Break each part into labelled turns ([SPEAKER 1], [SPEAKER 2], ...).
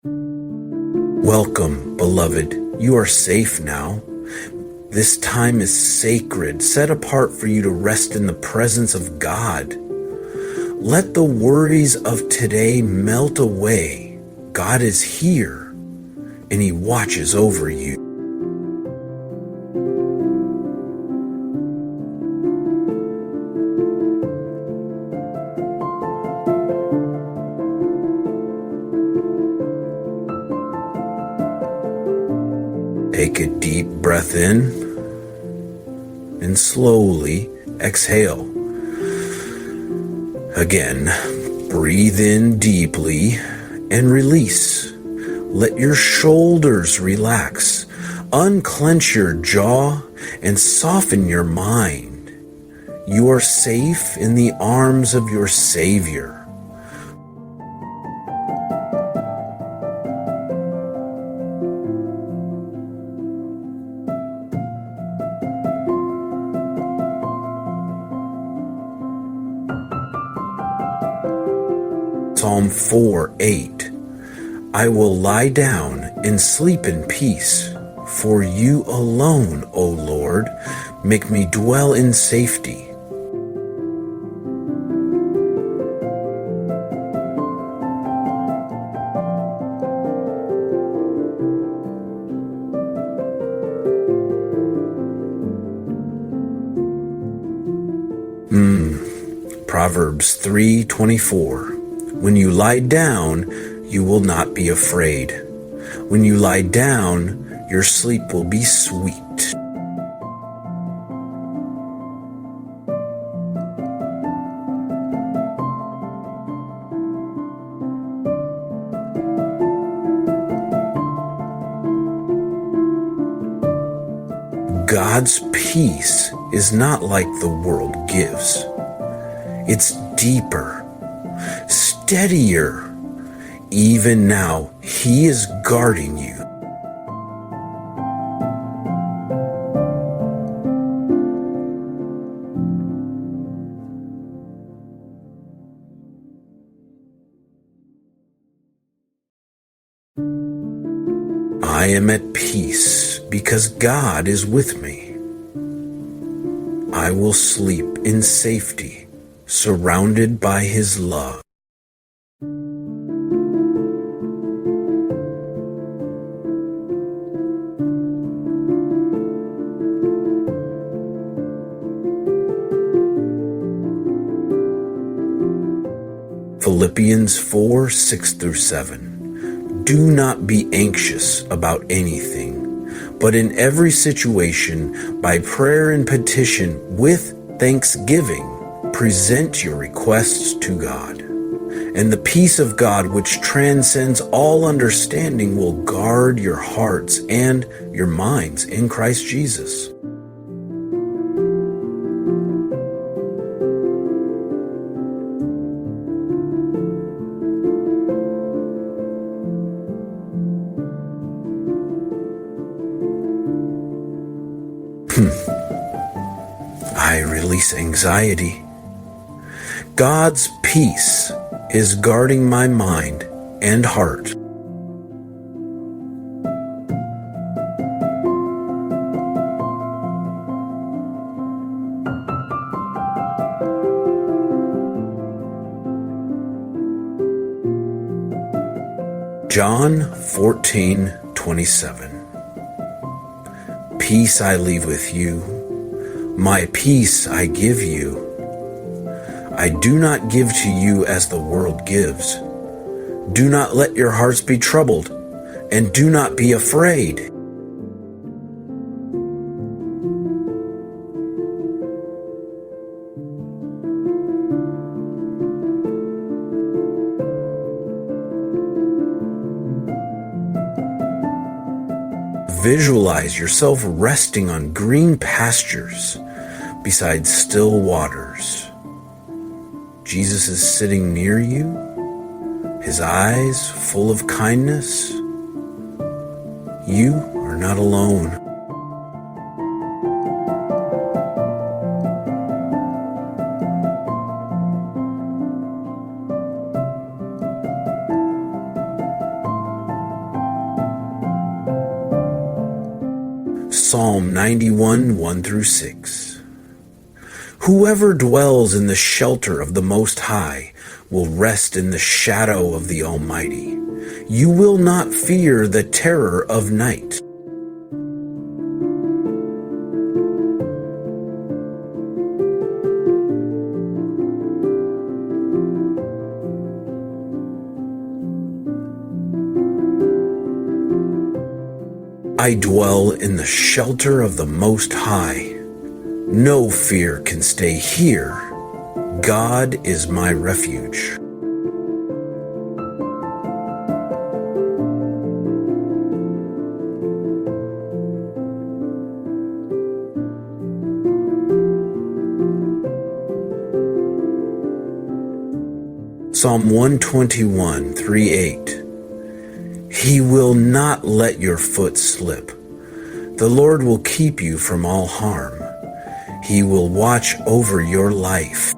[SPEAKER 1] Welcome, beloved. You are safe now. This time is sacred, set apart for you to rest in the presence of God. Let the worries of today melt away. God is here, and He watches over you. Take a deep breath in and slowly exhale. Again, breathe in deeply and release. Let your shoulders relax. Unclench your jaw and soften your mind. You are safe in the arms of your Savior. Psalm 4:8. I will lie down and sleep in peace, for you alone, O Lord, make me dwell in safety. Proverbs 3:24. When you lie down, you will not be afraid. When you lie down, your sleep will be sweet. God's peace is not like the world gives. It's deeper, steadier. Even now, He is guarding you. I am at peace because God is with me. I will sleep in safety, surrounded by His love. Philippians 4:6-7. Do not be anxious about anything, but in every situation, by prayer and petition, with thanksgiving, present your requests to God. And the peace of God, which transcends all understanding, will guard your hearts and your minds in Christ Jesus. I release anxiety. God's peace is guarding my mind and heart. John 14:27. Peace I leave with you, my peace I give you. I do not give to you as the world gives. Do not let your hearts be troubled, and do not be afraid. Visualize yourself resting on green pastures beside still waters. Jesus is sitting near you, His eyes full of kindness. You are not alone. Psalm 91, 1 through 6. Whoever dwells in the shelter of the Most High will rest in the shadow of the Almighty. You will not fear the terror of night. I dwell in the shelter of the Most High. No fear can stay here. God is my refuge. Psalm 121, 3-8. He will not let your foot slip. The Lord will keep you from all harm. He will watch over your life.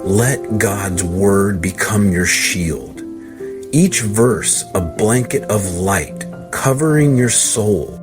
[SPEAKER 1] Let God's word become your shield. Each verse a blanket of light covering your soul.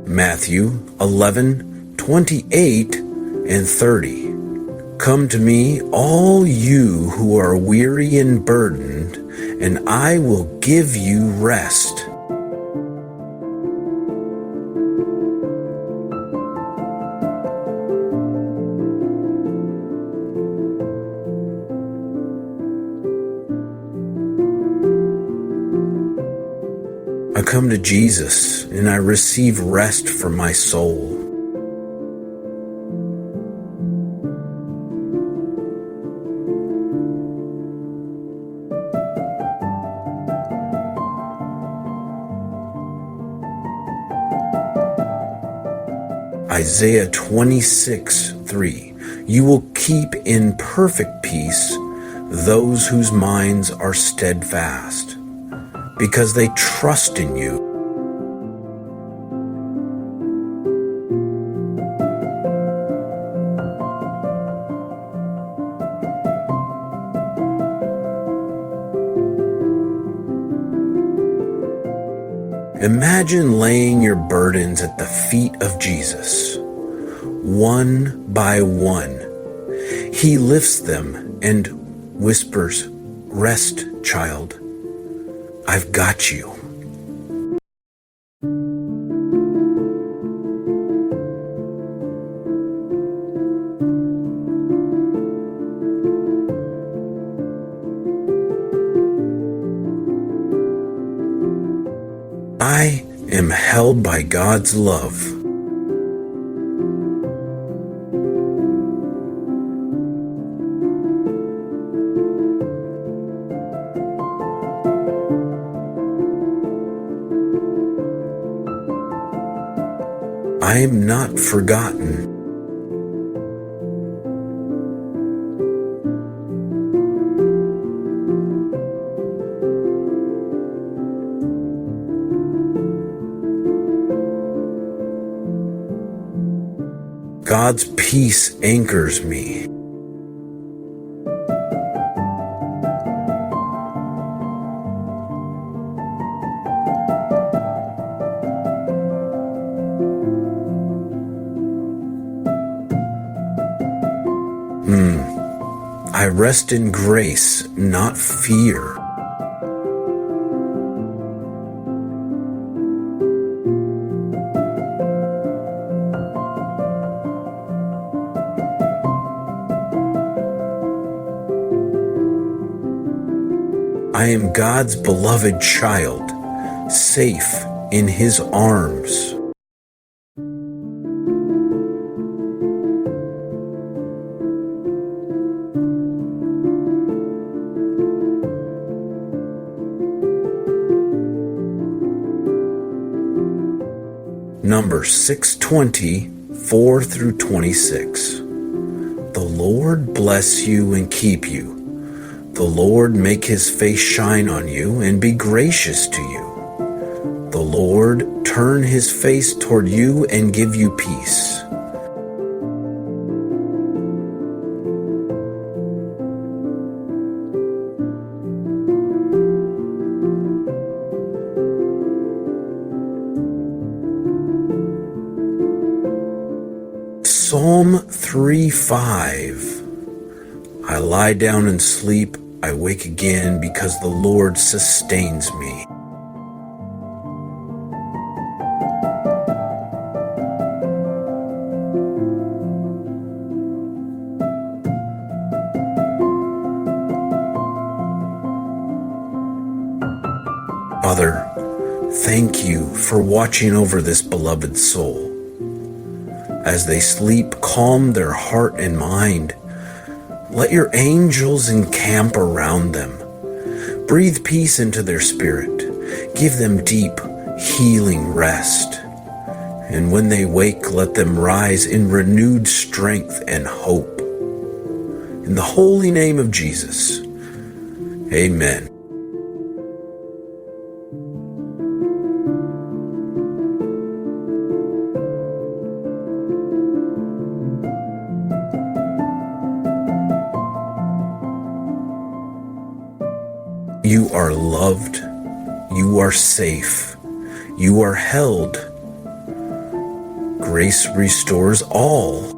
[SPEAKER 1] Matthew 11:28 and 30. Come to me, all you who are weary and burdened, and I will give you rest. I come to Jesus and I receive rest for my soul. Isaiah 26:3. You will keep in perfect peace those whose minds are steadfast, because they trust in you. Imagine laying your burdens at the feet of Jesus. One by one, He lifts them and whispers, "Rest, child. I've got you." I am held by God's love. I am not forgotten. God's peace anchors me. I rest in grace, not fear. I am God's beloved child, safe in His arms. Numbers 6:20 4 through 26. The Lord bless you and keep you. The Lord make his face shine on you and be gracious to you. The Lord turn his face toward you and give you peace. Psalm 3:5. I lie down and sleep, I wake again because the Lord sustains me. Father, thank you for watching over this beloved soul. As they sleep, calm their heart and mind. Let your angels encamp around them. Breathe peace into their spirit. Give them deep, healing rest. And when they wake, let them rise in renewed strength and hope. In the holy name of Jesus, amen. You are loved, you are safe, you are held. Grace restores all.